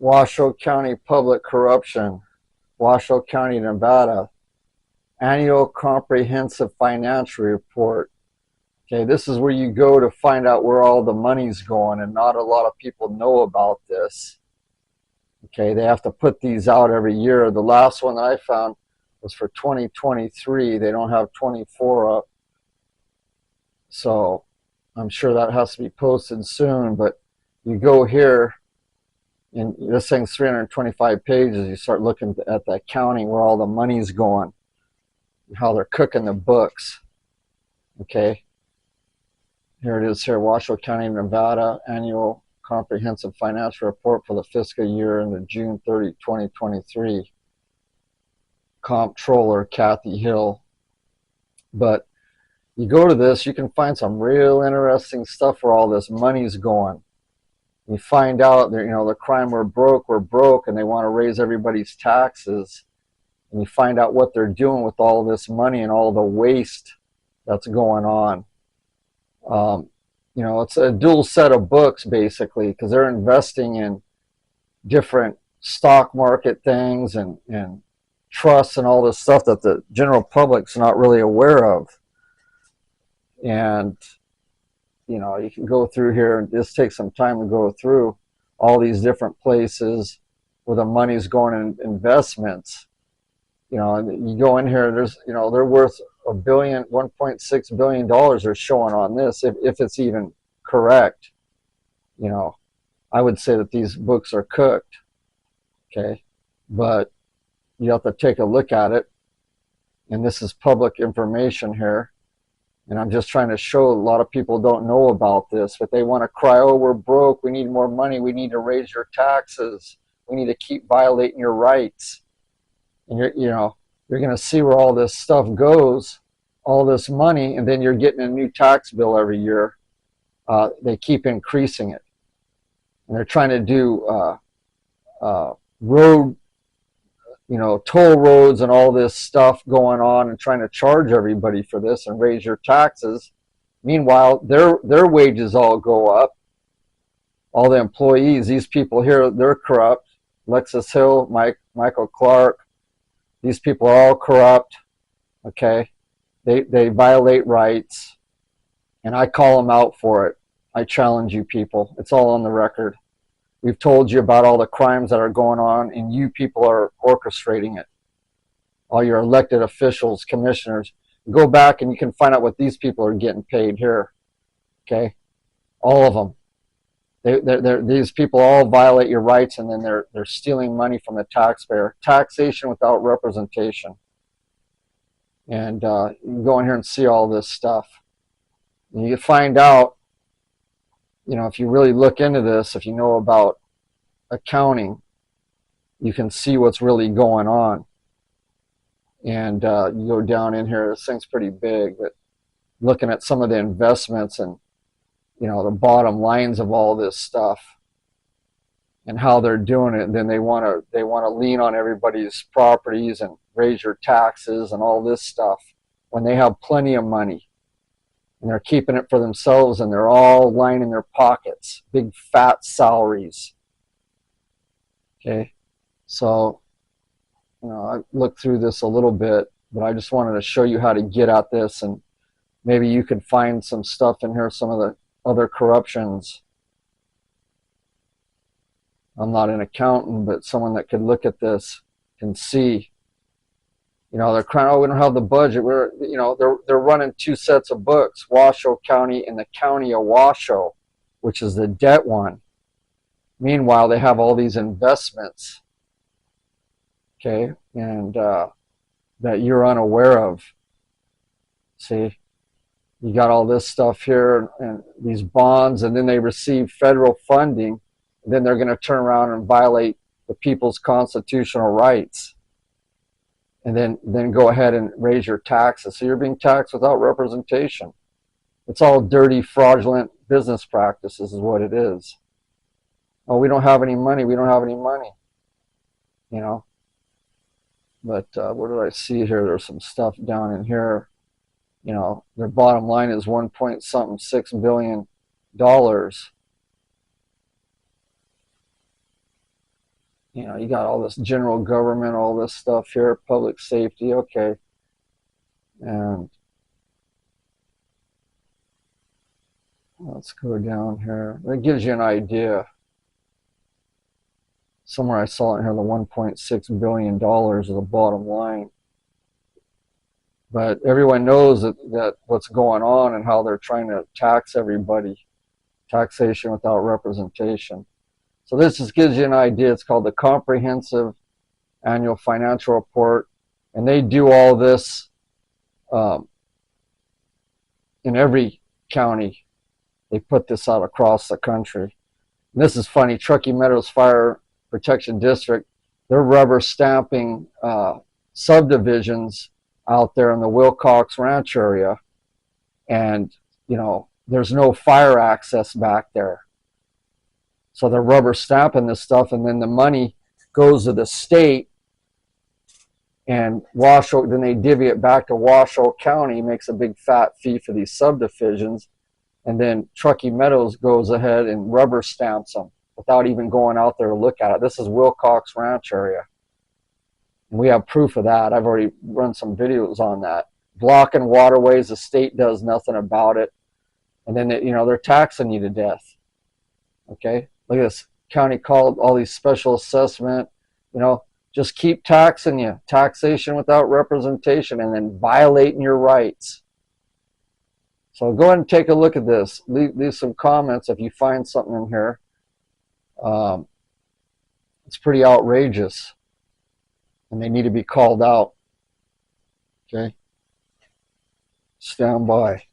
Washoe County Public Corruption, Washoe County, Nevada, Annual Comprehensive Financial Report. Okay, this is where you go to find out where all the money's going, and not a lot of people know about this. Okay, they have to put these out every year. The last one that I found was for 2023. They don't have 24 up. So I'm sure that has to be posted soon, but you go here, and this thing's 325 pages. You start looking at the accounting where all the money's going, how they're cooking the books. Okay, here it is here, Washoe County, Nevada, Annual Comprehensive Financial Report for the fiscal year ended June 30, 2023. Comptroller Kathy Hill. But you go to this, you can find some real interesting stuff where all this money's going. You find out that, the crime we're broke, and they want to raise everybody's taxes. And you find out what they're doing with all this money and all the waste that's going on. It's a dual set of books, basically, because they're investing in different stock market things and trusts and all this stuff that the general public's not really aware of. And you can go through here, and this takes some time to go through all these different places where the money's going in investments. And you go in here, they're worth $1.6 billion they're showing on this, if it's even correct. I would say that these books are cooked. Okay, but you have to take a look at it, and this is public information here. And I'm just trying to show a lot of people don't know about this, but they want to cry, oh, we're broke, we need more money, we need to raise your taxes, we need to keep violating your rights. And you're going to see where all this stuff goes, all this money, and then you're getting a new tax bill every year. They keep increasing it. And they're trying to do road, toll roads and all this stuff going on, and trying to charge everybody for this and raise your taxes. Meanwhile, their wages all go up. All the employees, these people here, they're corrupt. Lexus Hill, Michael Clark, these people are all corrupt. Okay, they violate rights, and I call them out for it. I challenge you people. It's all on the record. We've told you about all the crimes that are going on, and you people are orchestrating it. All your elected officials, commissioners, go back and you can find out what these people are getting paid here. Okay, all of them. These people all violate your rights, and then they're stealing money from the taxpayer. Taxation without representation. And you can go in here and see all this stuff. And you find out, if you really look into this, if you know about accounting, you can see what's really going on. And you go down in here, this thing's pretty big, but looking at some of the investments and, the bottom lines of all this stuff and how they're doing it. And then they want to lean on everybody's properties and raise your taxes and all this stuff when they have plenty of money. And they're keeping it for themselves, and they're all lining their pockets, big fat salaries. Okay, so I looked through this a little bit, but I just wanted to show you how to get at this, and maybe you could find some stuff in here, some of the other corruptions. I'm not an accountant, but someone that could look at this can see. They're crying, oh, we don't have the budget. They're running two sets of books, Washoe County and the County of Washoe, which is the debt one. Meanwhile, they have all these investments, okay, and that you're unaware of. See, you got all this stuff here and these bonds, and then they receive federal funding. And then they're going to turn around and violate the people's constitutional rights. And then go ahead and raise your taxes. So you're being taxed without representation. It's all dirty, fraudulent business practices is what it is. Oh, we don't have any money. We don't have any money. But what did I see here? There's some stuff down in here. Their bottom line is $1.6 billion. You got all this general government, all this stuff here, public safety, okay. And let's go down here. That gives you an idea. Somewhere I saw it here, the $1.6 billion is the bottom line. But everyone knows that what's going on and how they're trying to tax everybody, taxation without representation. So this just gives you an idea. It's called the Comprehensive Annual Financial Report, and they do all this um, in every county. They put this out across the country. And this is funny. Truckee Meadows Fire Protection District, they're rubber stamping subdivisions out there in the Wilcox Ranch area, and there's no fire access back there. So they're rubber stamping this stuff, and then the money goes to the state, and Washoe, then they divvy it back to Washoe County, makes a big fat fee for these subdivisions, and then Truckee Meadows goes ahead and rubber stamps them without even going out there to look at it. This is Wilcox Ranch area. And we have proof of that. I've already run some videos on that. Blocking waterways, the state does nothing about it. And then, they're taxing you to death. Okay? Look at this. County called all these special assessment, just keep taxing you. Taxation without representation, and then violating your rights. So go ahead and take a look at this. Leave some comments if you find something in here. It's pretty outrageous, and they need to be called out. Okay? Stand by.